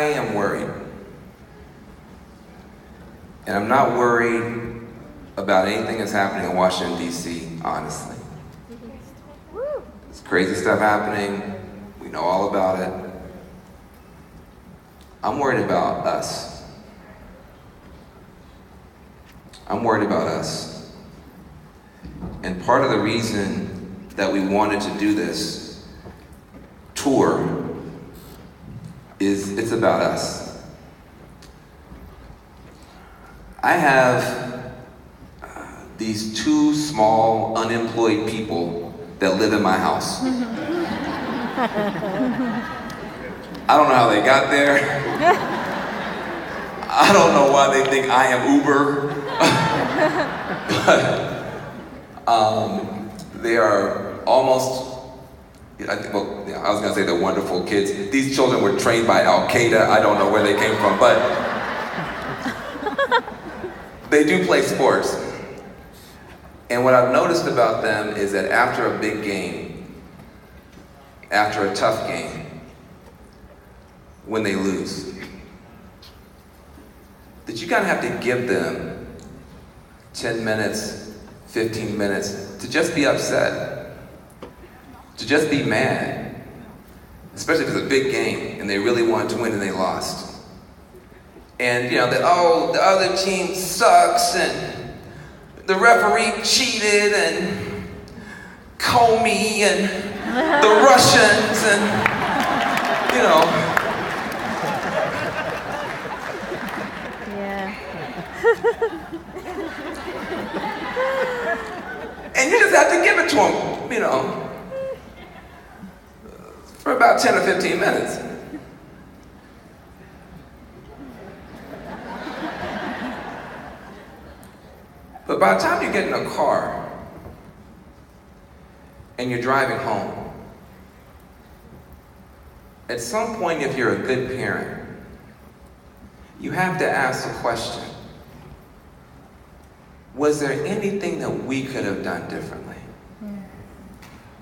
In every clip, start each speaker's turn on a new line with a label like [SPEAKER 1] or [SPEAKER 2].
[SPEAKER 1] am worried. And I'm not worried about anything that's happening in Washington, D.C., honestly. There's crazy stuff happening. We know all about it. I'm worried about us. I'm worried about us. And part of the reason that we wanted to do this tour is it's about us. I have these two small unemployed people that live in my house. I don't know how they got there. I don't know why they think I am Uber. But they are almost, I was gonna say they're wonderful kids. These children were trained by Al-Qaeda. I don't know where they came from, but they do play sports. And what I've noticed about them is that after a big game, after a tough game, when they lose, that you kind of have to give them 10 minutes, 15 minutes to just be upset, to just be mad, especially if it's a big game and they really wanted to win and they lost. And that, the other team sucks and the referee cheated and Comey and the Russians and, And you just have to give it to them, for about 10 or 15 minutes. But by the time you get in a car and you're driving home, at some point, if you're a good parent, you have to ask the question, was there anything that we could have done differently?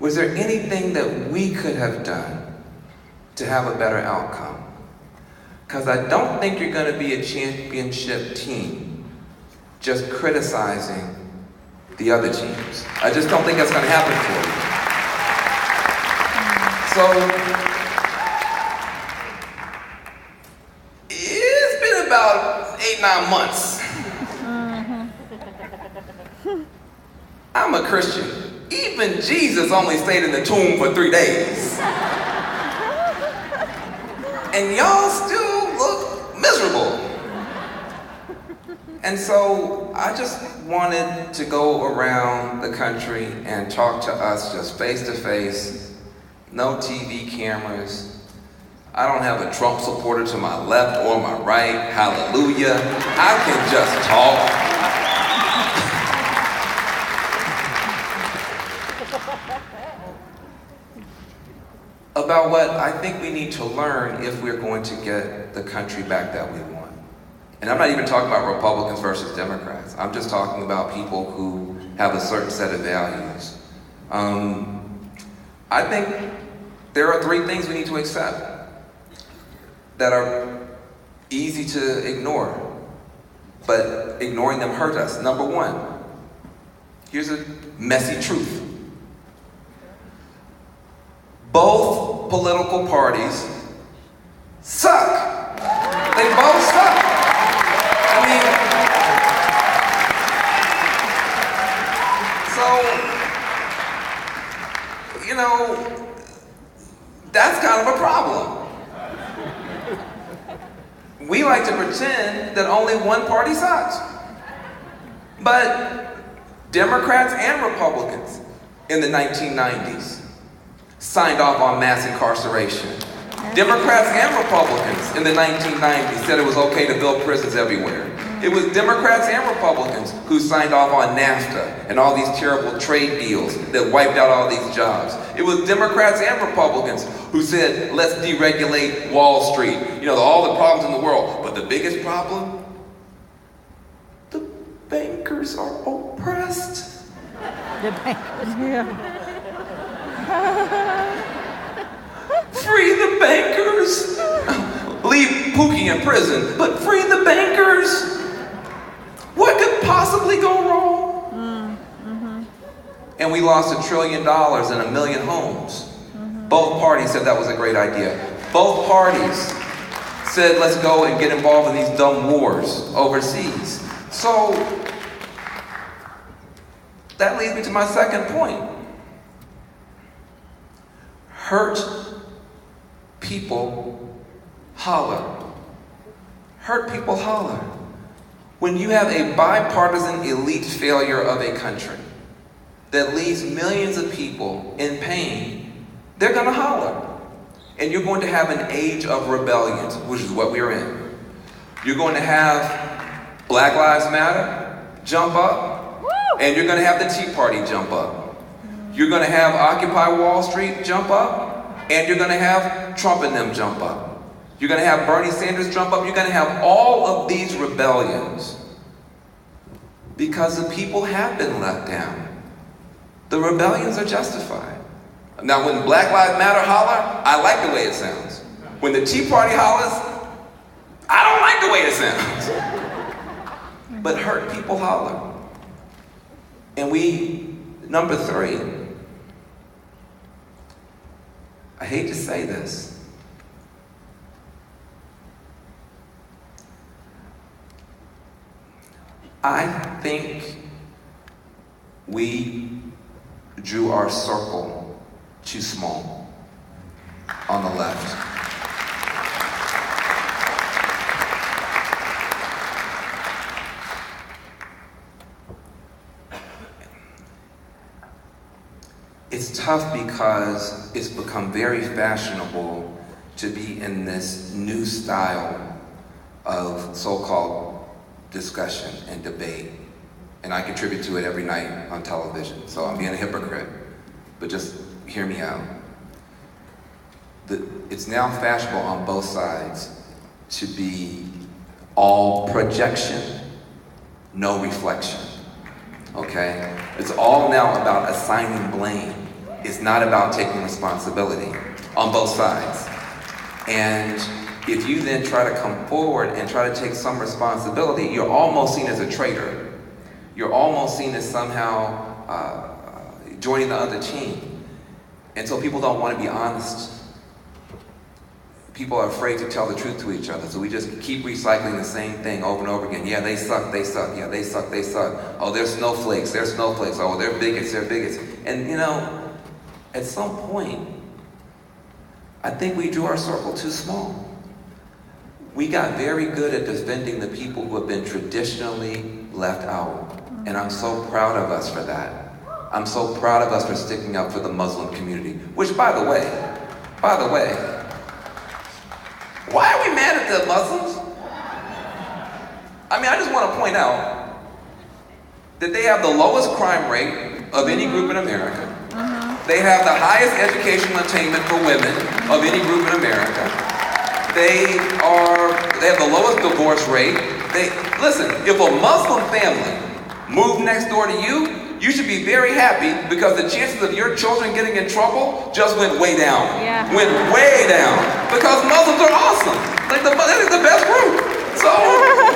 [SPEAKER 1] Was there anything that we could have done to have a better outcome? Because I don't think you're going to be a championship team just criticizing the other teams. I just don't think that's going to happen for you. So, it's been about 8-9 months. I'm a Christian. Even Jesus only stayed in the tomb for 3 days. And y'all still look miserable. And so I just wanted to go around the country and talk to us just face to face, no TV cameras. I don't have a Trump supporter to my left or my right, hallelujah. I can just talk. About what I think we need to learn if we're going to get the country back that we want. And I'm not even talking about Republicans versus Democrats. I'm just talking about people who have a certain set of values. I think there are 3 things we need to accept that are easy to ignore, but ignoring them hurt us. Number 1, here's a messy truth. Both political parties suck. They both suck. That's kind of a problem. We like to pretend that only one party sucks. But Democrats and Republicans in the 1990s signed off on mass incarceration. Democrats and Republicans in the 1990s said it was okay to build prisons everywhere. It was Democrats and Republicans who signed off on NAFTA and all these terrible trade deals that wiped out all these jobs. It was Democrats and Republicans who said, let's deregulate Wall Street. All the problems in the world. But the biggest problem? The bankers are oppressed.
[SPEAKER 2] The bankers, yeah.
[SPEAKER 1] Free the bankers. Leave be in prison, but free the bankers. What could possibly go wrong? And we lost $1 trillion and 1 million homes. Both parties said that was a great idea. Both parties said, let's go and get involved in these dumb wars overseas. So that leads me to my second point. Hurt people holler. Hurt people holler. When you have a bipartisan elite failure of a country that leaves millions of people in pain, they're gonna holler. And you're going to have an age of rebellions, which is what we're in. You're going to have Black Lives Matter jump up, and you're gonna have the Tea Party jump up. You're gonna have Occupy Wall Street jump up, and you're gonna have Trump and them jump up. You're gonna have Bernie Sanders jump up. You're gonna have all of these rebellions because the people have been let down. The rebellions are justified. Now, when Black Lives Matter holler, I like the way it sounds. When the Tea Party hollers, I don't like the way it sounds. But hurt people holler. And number 3, I hate to say this, I think we drew our circle too small on the left. It's tough because it's become very fashionable to be in this new style of so-called discussion and debate. And I contribute to it every night on television, so I'm being a hypocrite. But just hear me out. It's now fashionable on both sides to be all projection, no reflection. Okay? It's all now about assigning blame. It's not about taking responsibility on both sides. And if you then try to come forward and try to take some responsibility, you're almost seen as a traitor. You're almost seen as somehow joining the other team. And so people don't want to be honest. People are afraid to tell the truth to each other, so we just keep recycling the same thing over and over again. Yeah, they suck, they suck. Yeah, they suck, they suck. Oh, they're snowflakes, they're snowflakes. Oh, they're bigots, they're bigots. And at some point, I think we drew our circle too small. We got very good at defending the people who have been traditionally left out. And I'm so proud of us for that. I'm so proud of us for sticking up for the Muslim community. Which, by the way, why are we mad at the Muslims? I mean, I just want to point out that they have the lowest crime rate of any group in America. They have the highest educational attainment for women of any group in America. They have the lowest divorce rate. Listen, if a Muslim family moved next door to you, you should be very happy because the chances of your children getting in trouble just went way down. Yeah. Went way down. Because Muslims are awesome. They're the best group. So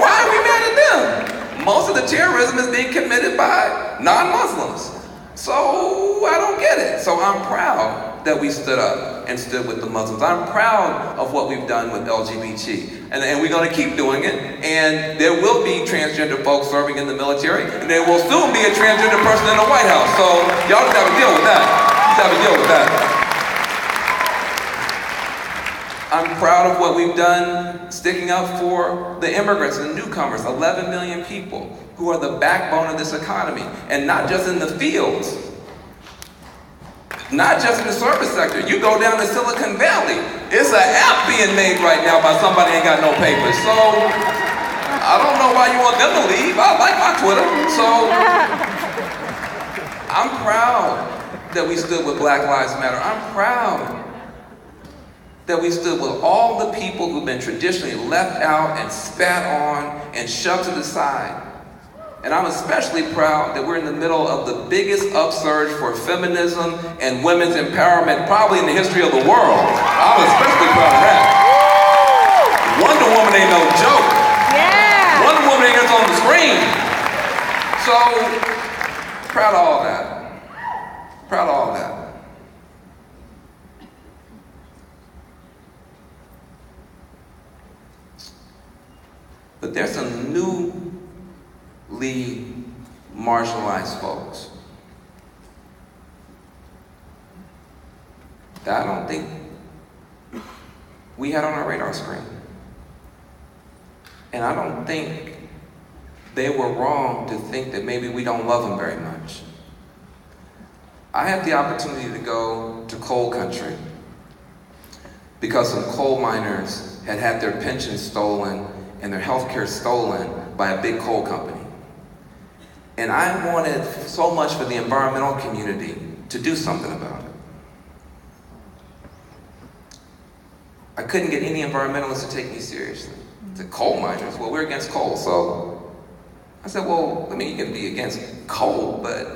[SPEAKER 1] why are we mad at them? Most of the terrorism is being committed by non-Muslims. So I don't get it. So I'm proud that we stood up and stood with the Muslims. I'm proud of what we've done with LGBT. And we're going to keep doing it. And there will be transgender folks serving in the military. And there will soon be a transgender person in the White House. So y'all just have to deal with that. Just have to deal with that. I'm proud of what we've done sticking up for the immigrants and newcomers, 11 million people who are the backbone of this economy. And not just in the fields, not just in the service sector. You go down to Silicon Valley, it's an app being made right now by somebody who ain't got no papers. So I don't know why you want them to leave. I like my Twitter. So I'm proud that we stood with Black Lives Matter. I'm proud that we stood with all the people who've been traditionally left out and spat on and shoved to the side. And I'm especially proud that we're in the middle of the biggest upsurge for feminism and women's empowerment probably in the history of the world. I'm especially proud of that. Wonder Woman ain't So, proud of all that. Proud of all that. But there's some newly marginalized folks that I don't think we had on our radar screen. And I don't think they were wrong to think that maybe we don't love them very much. I had the opportunity to go to coal country because some coal miners had had their pensions stolen and their health care stolen by a big coal company. And I wanted so much for the environmental community to do something about it. I couldn't get any environmentalists to take me seriously. The coal miners, well, we're against coal, so I said, well, I mean, you can be against coal, but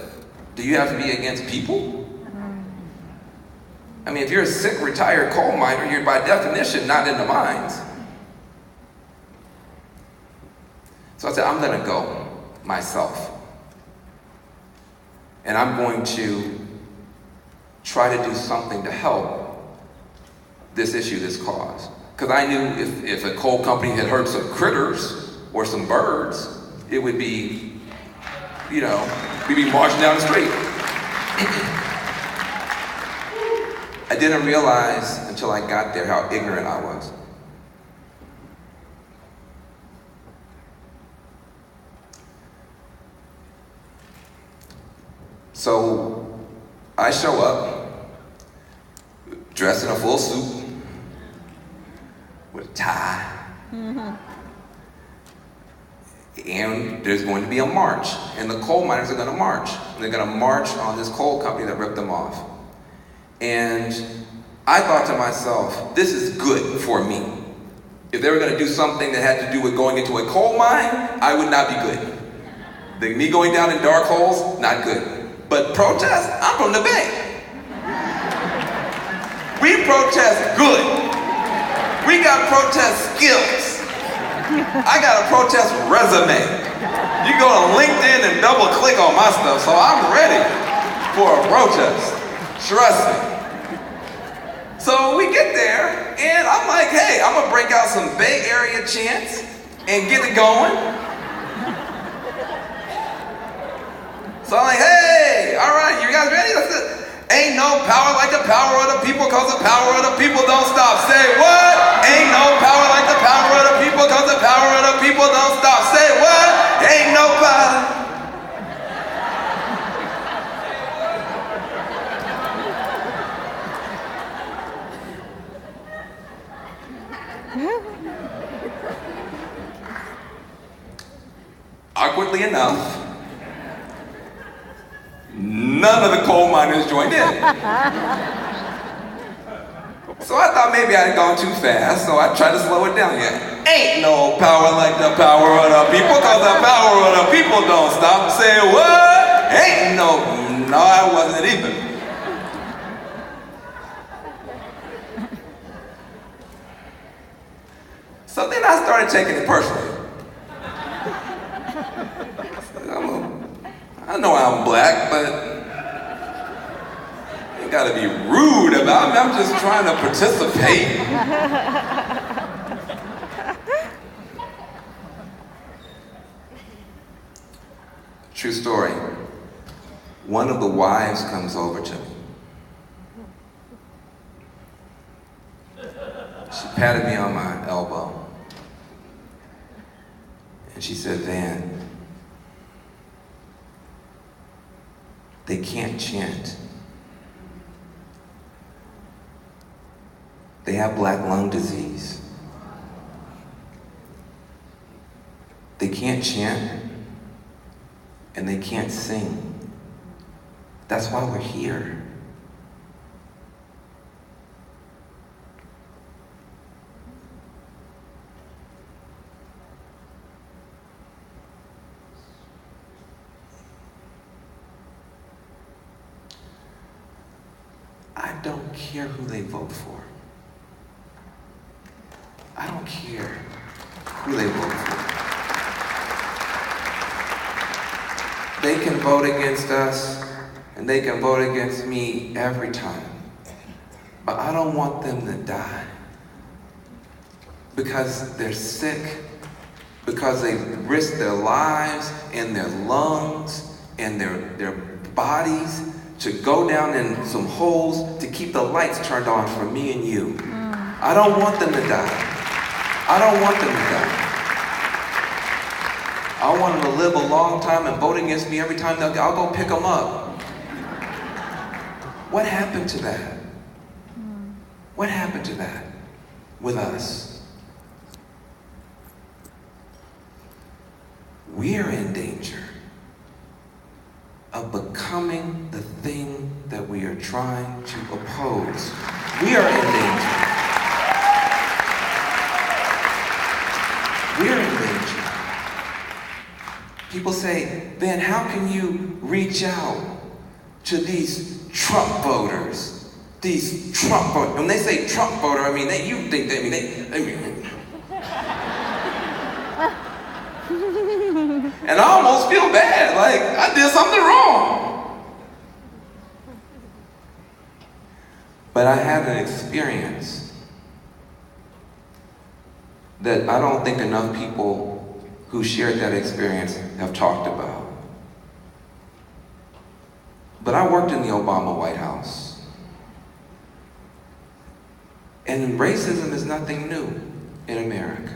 [SPEAKER 1] do you have to be against people? I mean, if you're a sick, retired coal miner, you're by definition not in the mines. So I said, I'm gonna go myself. And I'm going to try to do something to help this issue, this cause. Because I knew if a coal company had hurt some critters or some birds, it would be, we'd be marching down the street. I didn't realize until I got there how ignorant I was. So I show up, dressed in a full suit, with a tie, and there's going to be a march, and the coal miners are going to march. They're going to march on this coal company that ripped them off. And I thought to myself, this is good for me. If they were going to do something that had to do with going into a coal mine, I would not be good. Me going down in dark holes, not good. But protest, I'm from the Bay. We protest good. We got protest skills. I got a protest resume. You go to LinkedIn and double click on my stuff, so I'm ready for a protest. Trust me. So we get there, and I'm like, hey, I'm gonna break out some Bay Area chants and get it going. So I'm like, hey, all right, you guys ready? Let's do it. Ain't no power like the power of the people, cause the power of the people don't stop. Say what? Ain't no power like the power of the people, cause the power of the people don't stop. Say what? Ain't no power. Awkwardly enough, none of the coal miners joined in. So I thought maybe I had gone too fast, so I tried to slow it down. Yeah. Ain't no power like the power of the people, cause the power of the people don't stop. Say what? Ain't no, I wasn't even. So then I started taking it personally. I know I'm black, but you gotta be rude about me. I'm just trying to participate. True story. One of the wives comes over to me. She patted me on my elbow. And she said, Van, they can't chant. They have black lung disease. They can't chant and they can't sing. That's why we're here. I don't care who they vote for. I don't care who they vote for. they can vote against us and they can vote against me every time. But I don't want them to die because they're sick, because they risk their lives and their lungs and their bodies to go down in some holes to keep the lights turned on for me and you. I don't want them to die. I don't want them to die. I want them to live a long time and vote against me every time. I'll go pick them up. What happened to that? What happened to that with us? We're in danger of becoming the thing that we are trying to oppose. We are in danger. We're in danger. People say, Ben, how can you reach out to these Trump voters? These Trump voters. When they say Trump voter, I mean, you think they and I almost feel bad, like I did something wrong. But I had an experience that I don't think enough people who shared that experience have talked about. But I worked in the Obama White House. And racism is nothing new in America.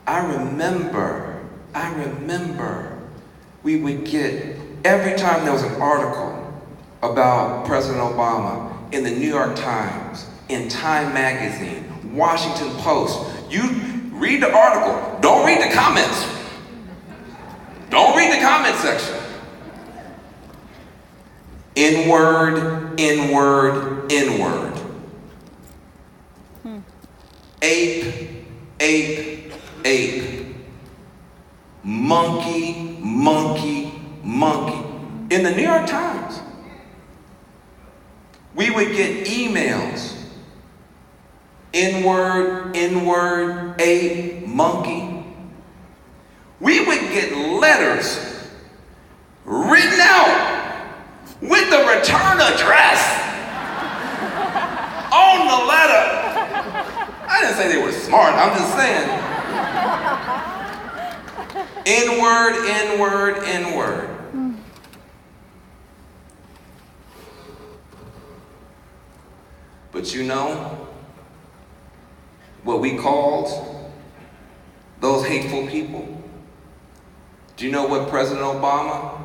[SPEAKER 1] I remember we would get, every time there was an article about President Obama in the New York Times, in Time Magazine, Washington Post, you read the article, don't read the comments. Don't read the comment section. N-word, N-word, N-word. Ape, ape, ape. Monkey, monkey, monkey. In the New York Times, we would get emails. N-word, N-word, ape, monkey. We would get letters written out with the return address on the letter. I didn't say they were smart, I'm just saying. N-word, N-word, N-word. But you know what we called those hateful people? Do you know what President Obama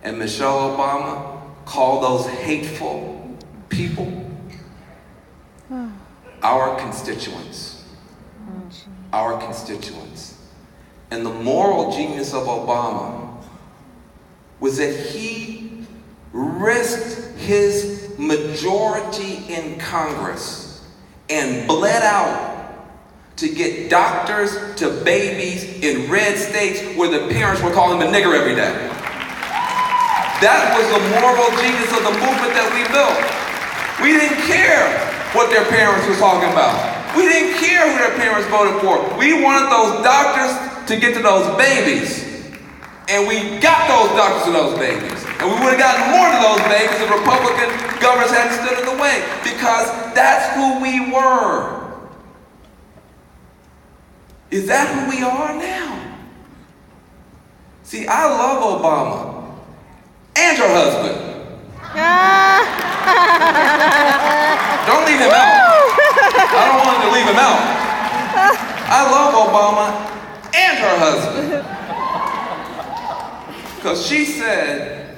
[SPEAKER 1] and Michelle Obama call those hateful people? Our constituents. Our constituents. And the moral genius of Obama was that he risked his majority in Congress and bled out to get doctors to babies in red states where the parents were calling him a nigger every day. That was the moral genius of the movement that we built. We didn't care what their parents were talking about. We didn't care who their parents voted for. We wanted those doctors to get to those babies. And we got those doctors to those babies. And we would have gotten more to those babies if Republican governors hadn't stood in the way. Because that's who we were. Is that who we are now? See, I love Obama and her husband. Don't leave him out. I don't want him to leave him out. I love Obama and her husband. Because she said,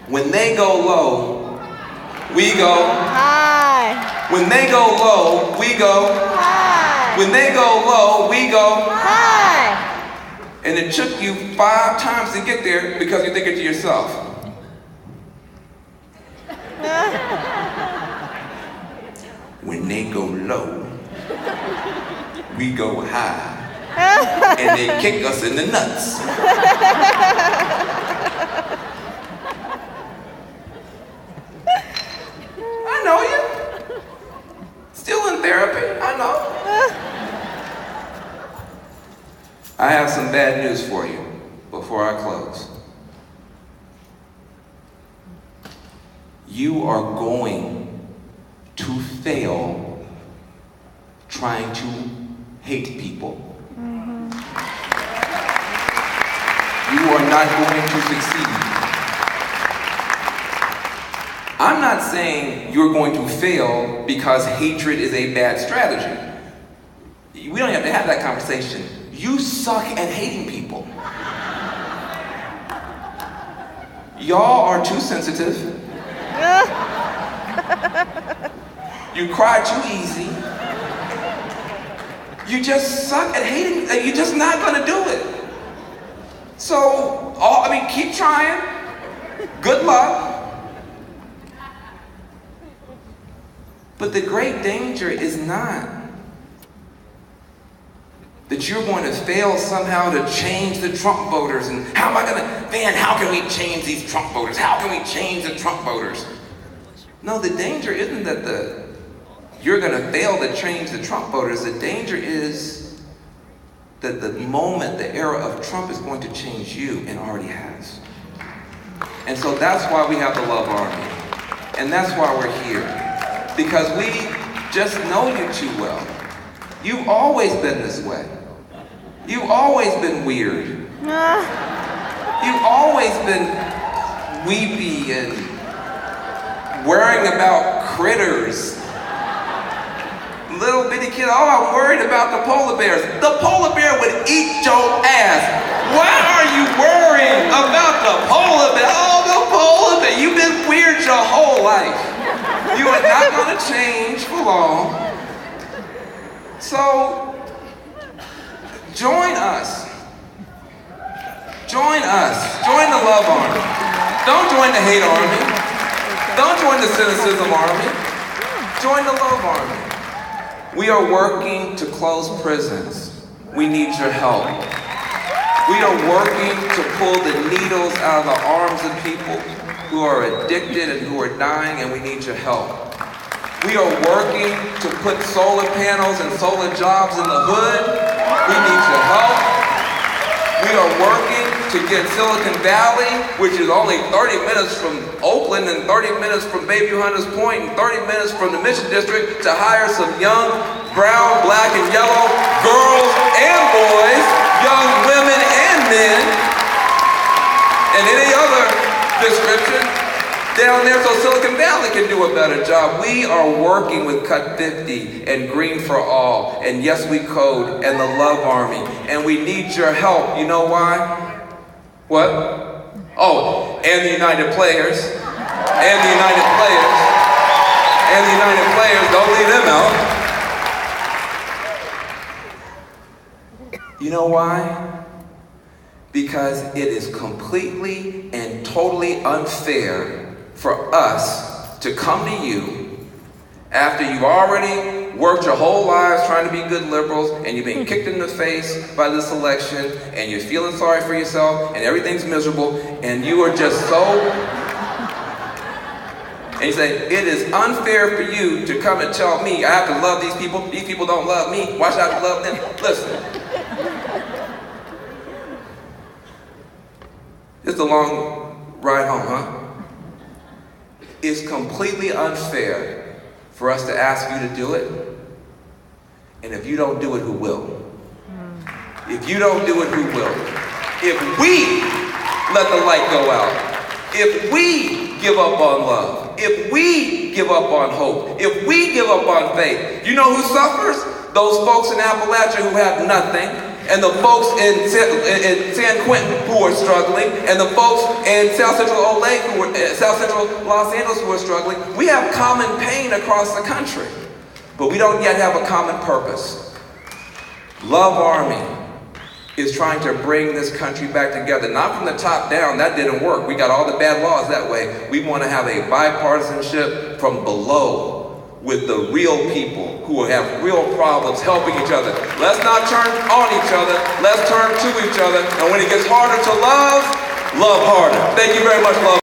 [SPEAKER 1] when they go low, we go high. When they go low, we go high. When they go low, we go high. And it took you 5 times to get there because you're thinking to yourself, when they go low, we go high. And they kick us in the nuts. I know you. Still in therapy, I know. I have some bad news for you before I close. you are going to fail trying to hate people. You are not going to succeed. I'm not saying you're going to fail because hatred is a bad strategy. We don't have to have that conversation. You suck at hating people. Y'all are too sensitive. You cry too easy. You just suck at hating. You're just not gonna do it. So, keep trying. Good luck. But the great danger is not that you're going to fail somehow to change the Trump voters. And how can we change these Trump voters? How can we change the Trump voters? No, the danger isn't that you're going to fail to change the Trump voters. The danger is that the era of Trump is going to change you, and already has. And so that's why we have the Love Army. And that's why we're here. Because we just know you too well. You've always been this way. You've always been weird. You've always been weepy and worrying about critters. Little bitty kid, I'm worried about the polar bears. The polar bear would eat your ass. Why are you worrying about the polar bear? Oh, the polar bear. You've been weird your whole life. You are not going to change for long. So, join us. Join us. Join the Love Army. Don't join the Hate Army. Don't join the Cynicism Army. Join the Love Army. We are working to close prisons. We need your help. We are working to pull the needles out of the arms of people who are addicted and who are dying, and we need your help. We are working to put solar panels and solar jobs in the hood. We need your help. We are working to get Silicon Valley, which is only 30 minutes from Oakland and 30 minutes from Bayview Hunters Point and 30 minutes from the Mission District, to hire some young brown, black, and yellow girls and boys, young women and men, and any other description down there so Silicon Valley can do a better job. We are working with Cut 50 and Green for All and Yes We Code and the Love Army, and we need your help. You know why? What? Oh, and the United Players. And the United Players. And the United Players, don't leave them out. You know why? Because it is completely and totally unfair for us to come to you after you've already worked your whole lives trying to be good liberals, and you've been kicked in the face by this election, and you're feeling sorry for yourself, and everything's miserable, and you are just so... And you say, it is unfair for you to come and tell me I have to love these people don't love me, why should I have to love them? Listen. It's a long ride home, huh? It's completely unfair for us to ask you to do it. And if you don't do it, who will? If you don't do it, who will? If we let the light go out, if we give up on love, if we give up on hope, if we give up on faith, you know who suffers? Those folks in Appalachia who have nothing, and the folks in San Quentin who are struggling, and the folks in South Central Los Angeles who are struggling. We have common pain across the country, but we don't yet have a common purpose. Love Army is trying to bring this country back together, not from the top down. That didn't work. We got all the bad laws that way. We want to have a bipartisanship from below, with the real people who have real problems helping each other. Let's not turn on each other. Let's turn to each other. And when it gets harder to love, love harder. Thank you very much, love.